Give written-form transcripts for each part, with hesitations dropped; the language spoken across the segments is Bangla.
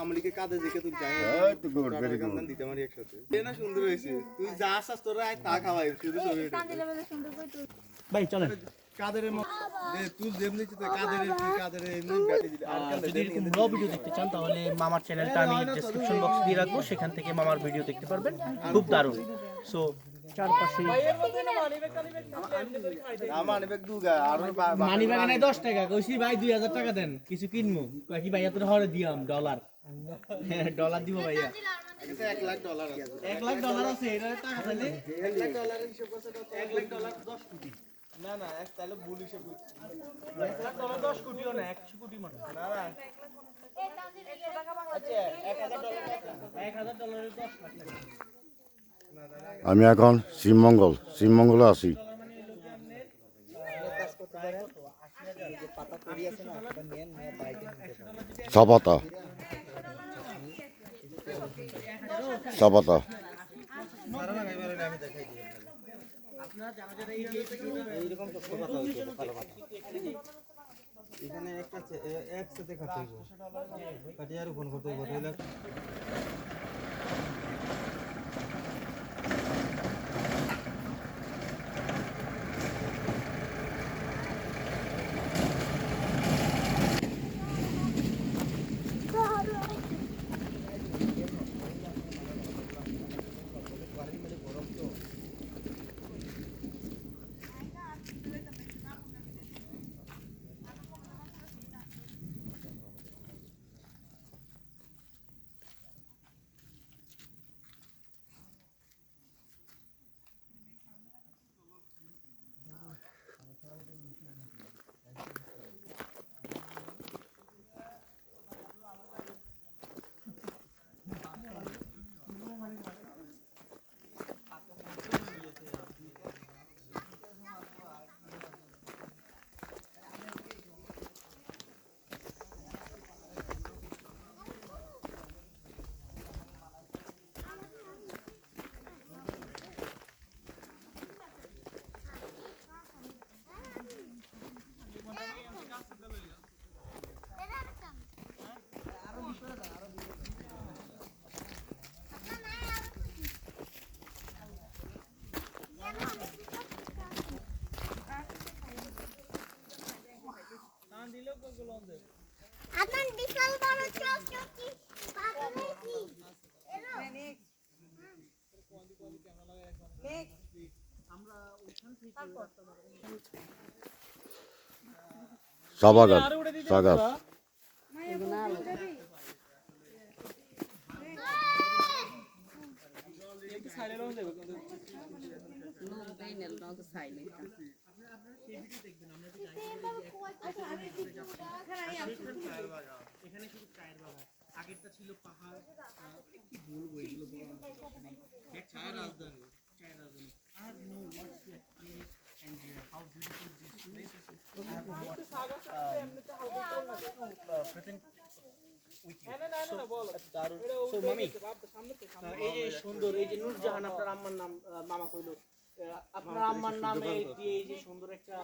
আমলিকে কাঁধে দেখে তুই যাই দিতে পারি একসাথে না সুন্দর হয়েছে তুই যা আসছিস তোরা তা খাওয়াই শুধু ভাই চলেন কাদের তুই যেমনি কাদের এমনি ব্যাটে দিলি আর যদি এরকম র ভিডিও দেখতে চান তাহলে মামার চ্যানেলটা আমি ডেসক্রিপশন বক্স দিয়ে রাখবো, সেখান থেকে মামার ভিডিও দেখতে পারবেন, খুব দারুণ। সো চারপাশে মানি ব্যাগে নাই 10 টাকা কইছি ভাই 2000 টাকা দেন কিছু কিনবো, কি ভাইয়া তোর হরে দিয়াম ডলার, ডলার দিব ভাইয়া $1,00,000 আছে $1,00,000 আছে এর টাকা তাহলে $1,00,000 হিসাব করছে $1,00,000 10 কোটি না না এক তাহলে ভুল হিসাব করছি $1,00,000 10 কোটিও না 100 কোটি মানে না না আচ্ছা $1,000 $1,000 10 লাখ টাকা। আমি এখন শিবমঙ্গলে আছি। চাপাতা চাপাতা এখানে একটা একসাথে খাতে হইব কাটিয়ার ফোন করতে হইব তাহলে আপনার বিশাল বড় চকচকি পাগল কি এলো চা বাগান চা গাছ এখানে শুধু চায়ের বাগান, আগেরটা ছিল পাহাড়, কি বলবো এগুলো চায়ের রাজধানী, চায়ের রাজধানী। I have no words to explain and how beautiful this place is. I have what present with you. So mami, এই যে সুন্দর এই যে নূরজাহান আপনার আম্মার নাম, মামা কইলো আপনার আম্মার নামে এই যে সুন্দর একটা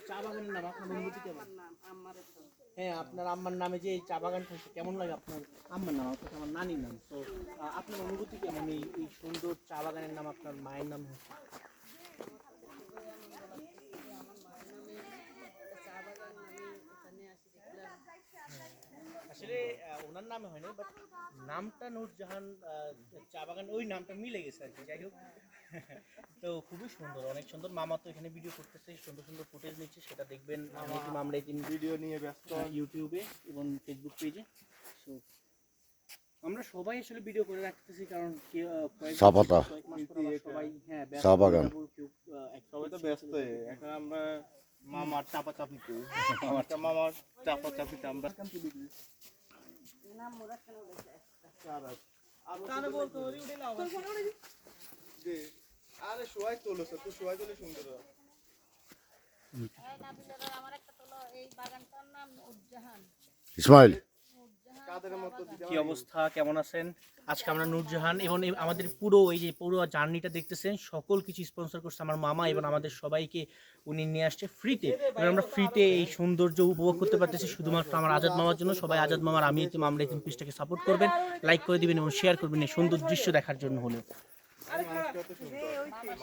চা বাগানের নাম, আপনার অনুভূতি কেমন? হ্যাঁ আপনার আম্মার নামে যে চা বাগান থাকছে কেমন লাগে? আপনার আম্মার নাম অর্থাৎ আমার নানির নাম, তো আপনার অনুভূতি কেমন এই সুন্দর চা বাগানের নাম আপনার মায়ের নাম হচ্ছে? আসলে ওনার নামে হয়নি, বাট নামটা নূরজাহান চা বাগান ওই নামটা মিলে গেছে আর কি। যাই হোক, তো খুবই সুন্দর, অনেক সুন্দর। মামা তো এখানে ভিডিও করতেছে, সুন্দর সুন্দর ফুটেজ নিচ্ছে, সেটা দেখবেন আমরা এই ভিডিও নিয়ে ব্যস্ত ইউটিউবে এবং ফেসবুক পেজে। সো আমরা সবাই আসলে ভিডিও করে রাখতেছি, কারণ চাপাতা সবাই হ্যাঁ চা বাগান সবাই তো ব্যস্ত। এখন আমরা মামার চাপা চাপিতে মামার চাপা চাপিতে আমরা আরে শোয়াই তোলো তুই শোয়াই তোলে সুন্দর ইসমাইল। কি অবস্থা, কেমন আছেন? আজকে আমরা নূরজাহান এবং আমাদের পুরো এই যে পুরো জার্নিটা দেখতেছেন সকল কিছু স্পন্সর করছে আমার মামা এবং আমাদের সবাইকে উনি নিয়ে আসছে ফ্রিতে। আমরা ফ্রিতে এই সৌন্দর্য উপভোগ করতে পারতেছি শুধুমাত্র আমার আজাদ মামার জন্য। সবাই আজাদ মামার আমি এতিম আমরা এতিম পেজটাকে সাপোর্ট করবেন, লাইক করে দিবেন এবং শেয়ার করবেন এই সুন্দর দৃশ্য দেখার জন্য হলেও।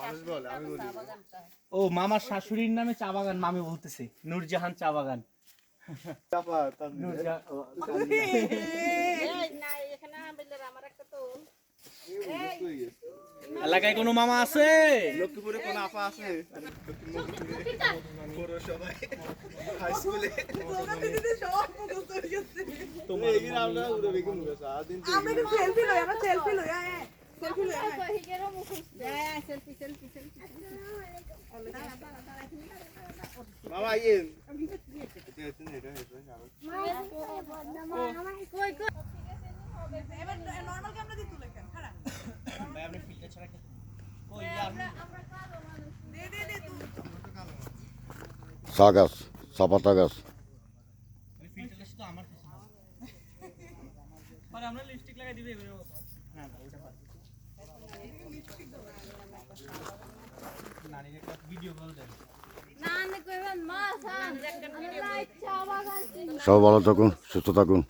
মানুষ বলে আমি বলি ও মামার শাশুড়ির নামে চা বাগান মামি বলতেছে, নূরজাহান চা বাগান। চাপা তার এলাকায় কোনো মামা আছে? লক্ষ্মীপুরে কোন আপা আছে? পৌরসভায় হাই স্কুলে এইখানে আমরা উড়ে বেগে মুখে সারাদিন আমরা কিন্তু সেলফি লই, আমরা সেলফি লই, সেলফি লই। মামা আইয়েন এবার নরমাল ক্যামেরা দিয়ে তুলে কেন খারাপ ভাই আপনি ফিল্টার ছাড়া খেতে দে দে দে তুই চা গাছ চা পাতা গাছ ফিল্টারটা শুধু আমার কাছে না। পরে আমরা লিপস্টিক লাগাই দিবে এগুলো। হ্যাঁ ওটা পারি। নারীর একটা ভিডিও কল দেন। সব ভালো থাকুন, সুস্থ থাকুন।